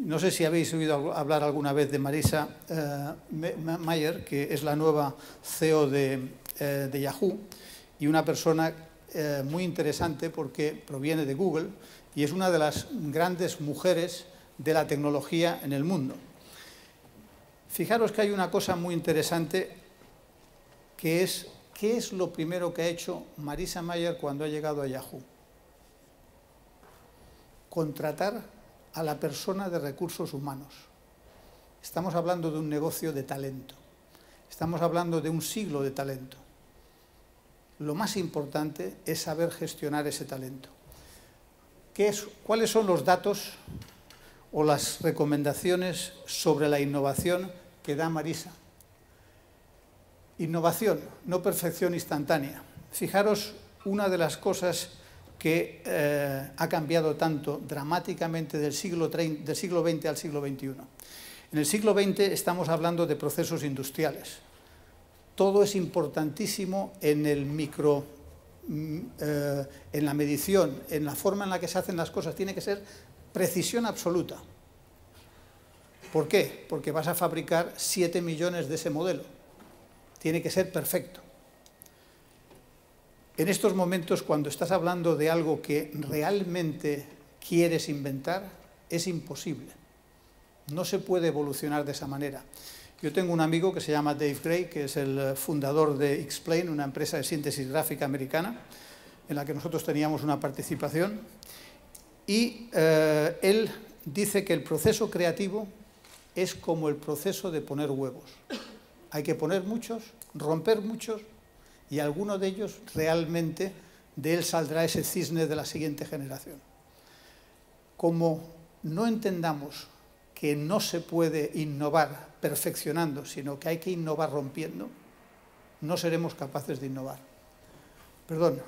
No sé si habéis oído hablar alguna vez de Marisa Mayer, que es la nueva CEO de Yahoo, y una persona muy interesante porque proviene de Google y es una de las grandes mujeres de la tecnología en el mundo. Fijaros que hay una cosa muy interesante que es, ¿qué es lo primero que ha hecho Marisa Mayer cuando ha llegado a Yahoo? Contratar a la persona de recursos humanos. Estamos hablando de un negocio de talento. Estamos hablando de un siglo de talento. Lo más importante es saber gestionar ese talento. ¿Cuáles son los datos o las recomendaciones sobre la innovación que da Marisa? Innovación, no perfección instantánea. Fijaros, una de las cosas que ha cambiado tanto dramáticamente del siglo XX al siglo XXI. En el siglo XX estamos hablando de procesos industriales. Todo es importantísimo en el en la medición, en la forma en la que se hacen las cosas. Tiene que ser precisión absoluta. ¿Por qué? Porque vas a fabricar 7 millones de ese modelo. Tiene que ser perfecto. En estos momentos, cuando estás hablando de algo que realmente quieres inventar, es imposible. No se puede evolucionar de esa manera. Yo tengo un amigo que se llama Dave Gray, que es el fundador de Explain, una empresa de síntesis gráfica americana, en la que nosotros teníamos una participación, y él dice que el proceso creativo es como el proceso de poner huevos. Hay que poner muchos, romper muchos, y alguno de ellos realmente de él saldrá ese cisne de la siguiente generación. Como no entendamos que no se puede innovar perfeccionando, sino que hay que innovar rompiendo, no seremos capaces de innovar. Perdón.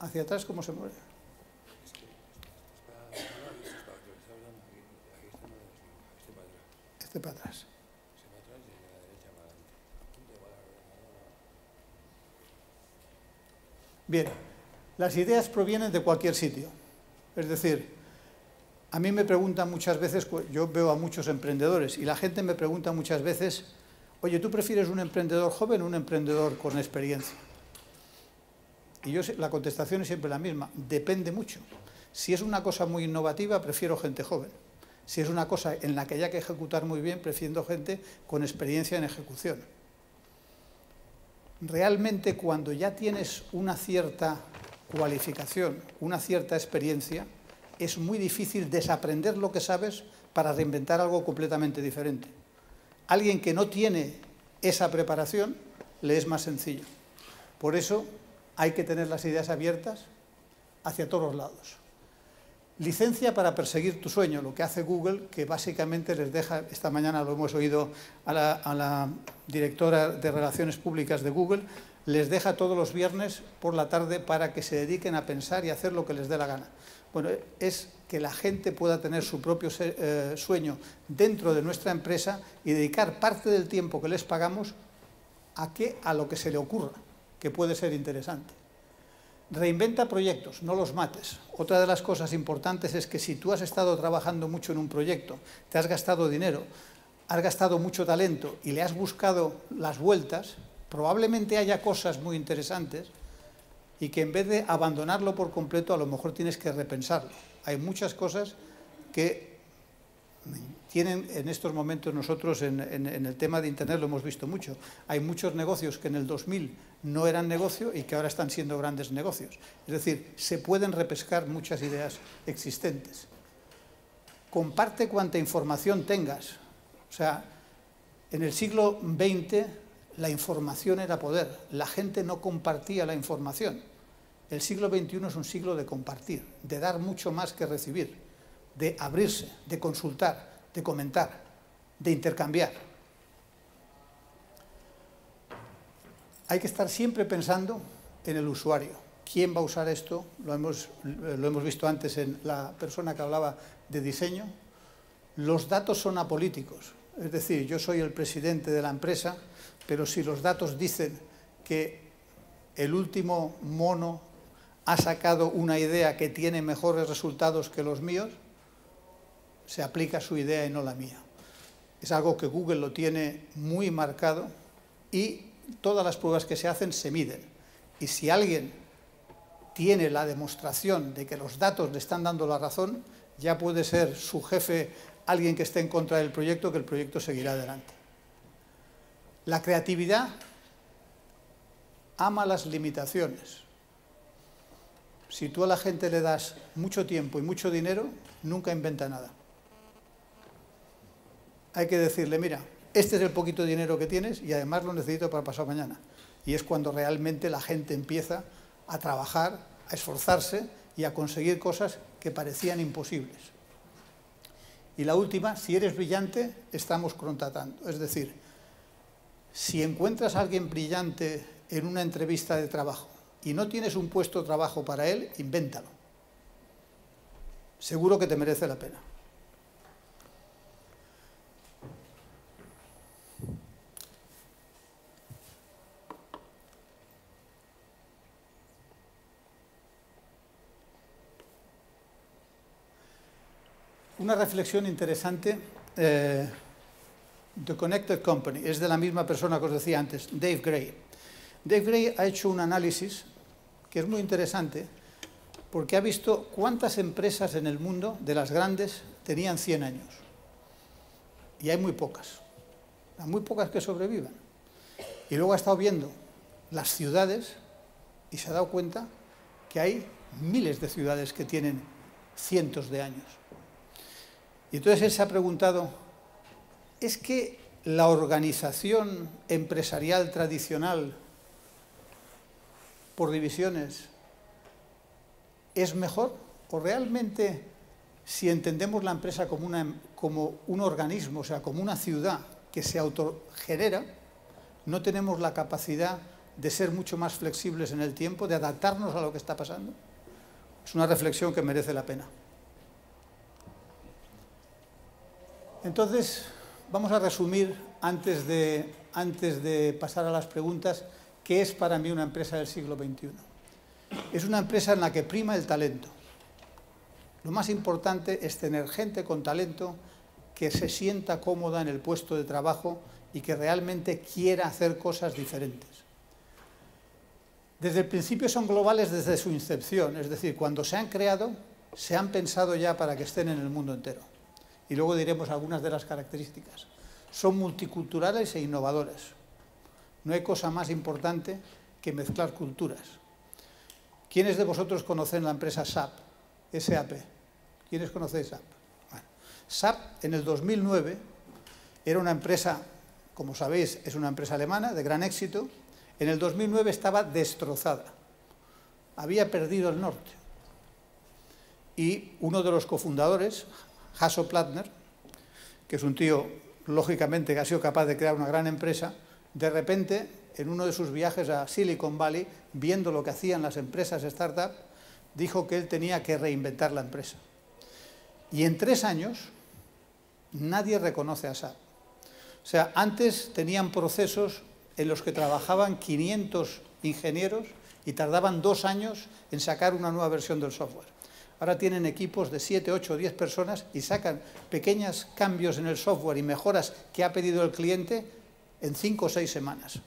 ¿Hacia atrás cómo se mueve? Este para atrás. Bien, las ideas provienen de cualquier sitio. Es decir, a mí me preguntan muchas veces, yo veo a muchos emprendedores y la gente me pregunta muchas veces, oye, ¿tú prefieres un emprendedor joven o un emprendedor con experiencia? Y la contestación es siempre la misma, depende mucho. Si es una cosa muy innovativa, prefiero gente joven. Si es una cosa en la que haya que ejecutar muy bien, prefiero gente con experiencia en ejecución. Realmente, cuando ya tienes una cierta cualificación, una cierta experiencia, es muy difícil desaprender lo que sabes para reinventar algo completamente diferente. Alguien que no tiene esa preparación, le es más sencillo. Por eso hay que tener las ideas abiertas hacia todos los lados. Licencia para perseguir tu sueño, lo que hace Google, que básicamente les deja, esta mañana lo hemos oído a la directora de Relaciones Públicas de Google, les deja todos los viernes por la tarde para que se dediquen a pensar y a hacer lo que les dé la gana. Bueno, es que la gente pueda tener su propio sueño dentro de nuestra empresa y dedicar parte del tiempo que les pagamos a lo que se le ocurra, que puede ser interesante. Reinventa proyectos, no los mates. Otra de las cosas importantes es que si tú has estado trabajando mucho en un proyecto, te has gastado dinero, has gastado mucho talento y le has buscado las vueltas, probablemente haya cosas muy interesantes y que en vez de abandonarlo por completo, a lo mejor tienes que repensarlo. Hay muchas cosas que tienen en estos momentos nosotros en el tema de Internet, lo hemos visto mucho. Hay muchos negocios que en el 2000 no eran negocio y que ahora están siendo grandes negocios. Es decir, se pueden repescar muchas ideas existentes. Comparte cuanta información tengas. O sea, en el siglo XX la información era poder. La gente no compartía la información. El siglo XXI es un siglo de compartir, de dar mucho más que recibir, de abrirse, de consultar, de comentar, de intercambiar. Hay que estar siempre pensando en el usuario. ¿Quién va a usar esto? Lo hemos visto antes en la persona que hablaba de diseño. Los datos son apolíticos. Es decir, yo soy el presidente de la empresa, pero si los datos dicen que el último mono ha sacado una idea que tiene mejores resultados que los míos, se aplica su idea y no la mía. Es algo que Google lo tiene muy marcado y todas las pruebas que se hacen se miden. Y si alguien tiene la demostración de que los datos le están dando la razón, ya puede ser su jefe alguien que esté en contra del proyecto, que el proyecto seguirá adelante. La creatividad ama las limitaciones. Si tú a la gente le das mucho tiempo y mucho dinero, nunca inventa nada. Hay que decirle, mira, este es el poquito dinero que tienes y además lo necesito para pasado mañana. Y es cuando realmente la gente empieza a trabajar, a esforzarse y a conseguir cosas que parecían imposibles. Y la última, si eres brillante, estamos contratando. Es decir, si encuentras a alguien brillante en una entrevista de trabajo y no tienes un puesto de trabajo para él, invéntalo. Seguro que te merece la pena. Una reflexión interesante, The Connected Company, es de la misma persona que os decía antes, Dave Gray. Dave Gray ha hecho un análisis que es muy interesante porque ha visto cuántas empresas en el mundo, de las grandes, tenían 100 años. Y hay muy pocas que sobrevivan. Y luego ha estado viendo las ciudades y se ha dado cuenta que hay miles de ciudades que tienen cientos de años. Y entonces él se ha preguntado, ¿es que la organización empresarial tradicional por divisiones es mejor? ¿O realmente, si entendemos la empresa como un organismo, o sea, como una ciudad que se autogenera, no tenemos la capacidad de ser mucho más flexibles en el tiempo, de adaptarnos a lo que está pasando? Es una reflexión que merece la pena. Entonces, vamos a resumir, antes de pasar a las preguntas, qué es para mí una empresa del siglo XXI. Es una empresa en la que prima el talento. Lo más importante es tener gente con talento que se sienta cómoda en el puesto de trabajo y que realmente quiera hacer cosas diferentes. Desde el principio son globales desde su incepción, es decir, cuando se han creado, se han pensado ya para que estén en el mundo entero. Y luego diremos algunas de las características. Son multiculturales e innovadoras. No hay cosa más importante que mezclar culturas. ¿Quiénes de vosotros conocen la empresa SAP? SAP. ¿Quiénes conocéis SAP? Bueno, SAP en el 2009 era una empresa, como sabéis, es una empresa alemana de gran éxito. En el 2009 estaba destrozada. Había perdido el norte. Y uno de los cofundadores, Hasso Plattner, que es un tío, lógicamente, que ha sido capaz de crear una gran empresa, de repente, en uno de sus viajes a Silicon Valley, viendo lo que hacían las empresas startup, dijo que él tenía que reinventar la empresa. Y en 3 años, nadie reconoce a SAP. O sea, antes tenían procesos en los que trabajaban 500 ingenieros y tardaban 2 años en sacar una nueva versión del software. Ahora tienen equipos de 7, 8, 10 personas y sacan pequeños cambios en el software y mejoras que ha pedido el cliente en 5 o 6 semanas.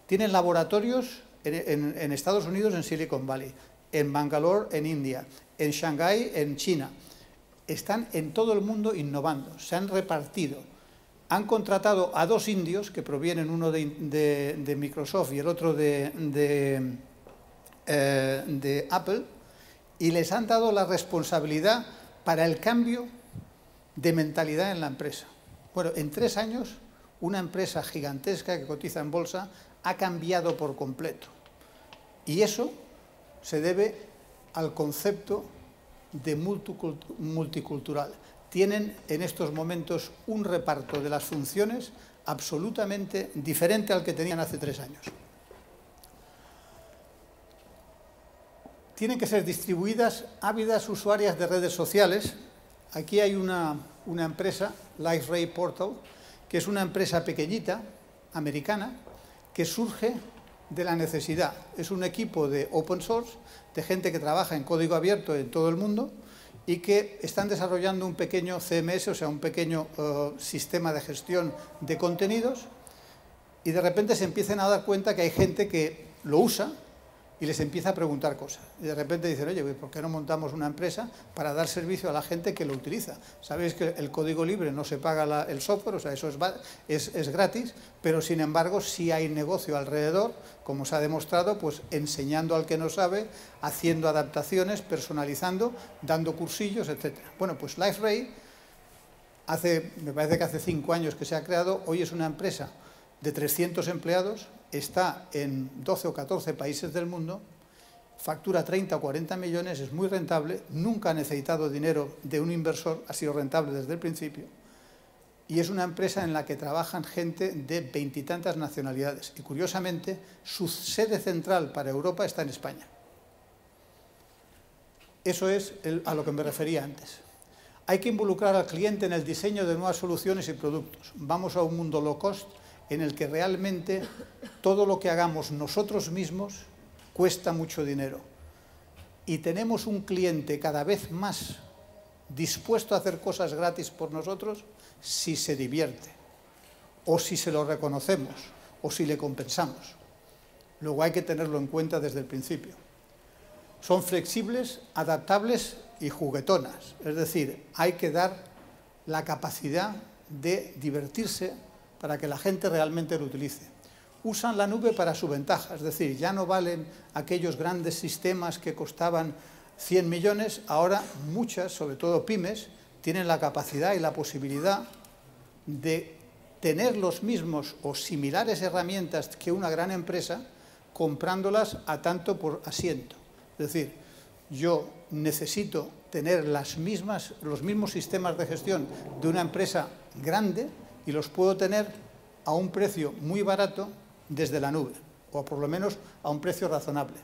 Tienen laboratorios en Estados Unidos, en Silicon Valley, en Bangalore, en India, en Shanghái, en China. Están en todo el mundo innovando, se han repartido. Han contratado a 2 indios que provienen, uno de Microsoft y el otro de Apple, y les han dado la responsabilidad para el cambio de mentalidad en la empresa. Bueno, en 3 años, una empresa gigantesca que cotiza en bolsa ha cambiado por completo. Y eso se debe al concepto de multicultural. Tienen en estos momentos un reparto de las funciones absolutamente diferente al que tenían hace 3 años. Tienen que ser distribuidas ávidas usuarias de redes sociales. Aquí hay una empresa, LifeRay Portal, que es una empresa pequeñita, americana, que surge de la necesidad. Es un equipo de open source, de gente que trabaja en código abierto en todo el mundo y que están desarrollando un pequeño CMS, o sea, un pequeño sistema de gestión de contenidos, y de repente se empiezan a dar cuenta que hay gente que lo usa y les empieza a preguntar cosas. Y de repente dicen, oye, ¿por qué no montamos una empresa para dar servicio a la gente que lo utiliza? Sabéis que el código libre no se paga el software, o sea, eso es gratis, pero sin embargo sí hay negocio alrededor, como se ha demostrado, pues enseñando al que no sabe, haciendo adaptaciones, personalizando, dando cursillos, etc. Bueno, pues LifeRay, me parece que hace 5 años que se ha creado, hoy es una empresa de 300 empleados, está en 12 o 14 países del mundo, factura 30 o 40 millones, es muy rentable, nunca ha necesitado dinero de un inversor, ha sido rentable desde el principio, y es una empresa en la que trabajan gente de 20 y tantas nacionalidades. Y curiosamente, su sede central para Europa está en España. Eso es a lo que me refería antes. Hay que involucrar al cliente en el diseño de nuevas soluciones y productos. Vamos a un mundo low cost, en el que realmente todo lo que hagamos nosotros mismos cuesta mucho dinero. Y tenemos un cliente cada vez más dispuesto a hacer cosas gratis por nosotros si se divierte, o si se lo reconocemos, o si le compensamos. Luego hay que tenerlo en cuenta desde el principio. Son flexibles, adaptables y juguetonas. Es decir, hay que dar la capacidad de divertirse para que la gente realmente lo utilice. Usan la nube para su ventaja, es decir, ya no valen aquellos grandes sistemas que costaban 100 millones, ahora muchas, sobre todo pymes, tienen la capacidad y la posibilidad de tener los mismos o similares herramientas que una gran empresa, comprándolas a tanto por asiento. Es decir, yo necesito tener los mismos sistemas de gestión de una empresa grande, y los puedo tener a un precio muy barato desde la nube, o por lo menos a un precio razonable.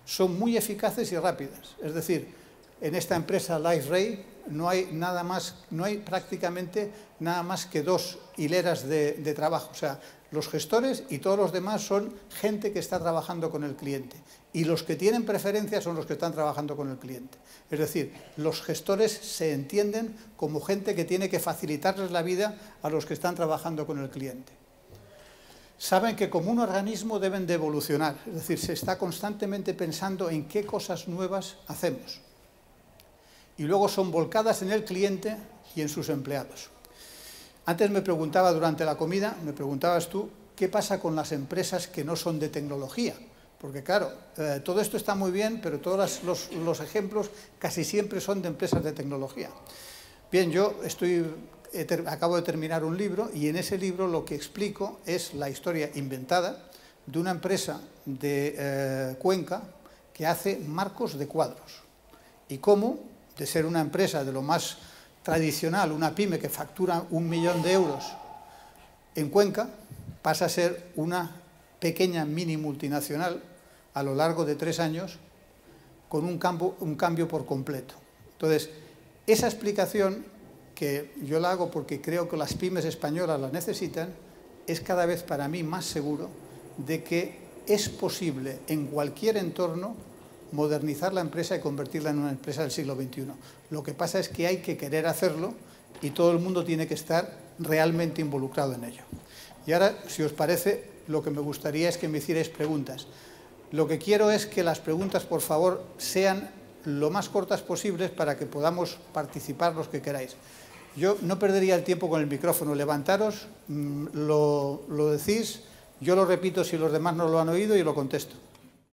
Son muy eficaces y rápidas, es decir, en esta empresa LifeRay no hay prácticamente nada más que 2 hileras de trabajo, o sea, los gestores y todos los demás son gente que está trabajando con el cliente, y los que tienen preferencia son los que están trabajando con el cliente. Es decir, los gestores se entienden como gente que tiene que facilitarles la vida a los que están trabajando con el cliente. Saben que como un organismo deben de evolucionar, es decir, se está constantemente pensando en qué cosas nuevas hacemos. Y luego son volcadas en el cliente y en sus empleados. Antes me preguntaba durante la comida, me preguntabas tú, ¿qué pasa con las empresas que no son de tecnología? Porque claro, todo esto está muy bien, pero todos los ejemplos casi siempre son de empresas de tecnología. Bien, yo acabo de terminar un libro y en ese libro lo que explico es la historia inventada de una empresa de Cuenca que hace marcos de cuadros. Y cómo, de ser una empresa de lo más tradicional, una pyme que factura 1 millón de euros en Cuenca, pasa a ser una pequeña mini multinacional a lo largo de 3 años con un cambio por completo. Entonces, esa explicación, que yo la hago porque creo que las pymes españolas la necesitan, es cada vez para mí más seguro de que es posible en cualquier entorno modernizar la empresa y convertirla en una empresa del siglo XXI. Lo que pasa es que hay que querer hacerlo y todo el mundo tiene que estar realmente involucrado en ello. Y ahora, si os parece, lo que me gustaría es que me hicierais preguntas. Lo que quiero es que las preguntas, por favor, sean lo más cortas posibles para que podamos participar los que queráis. Yo no perdería el tiempo con el micrófono. Levantaros, lo decís, yo lo repito si los demás no lo han oído y lo contesto.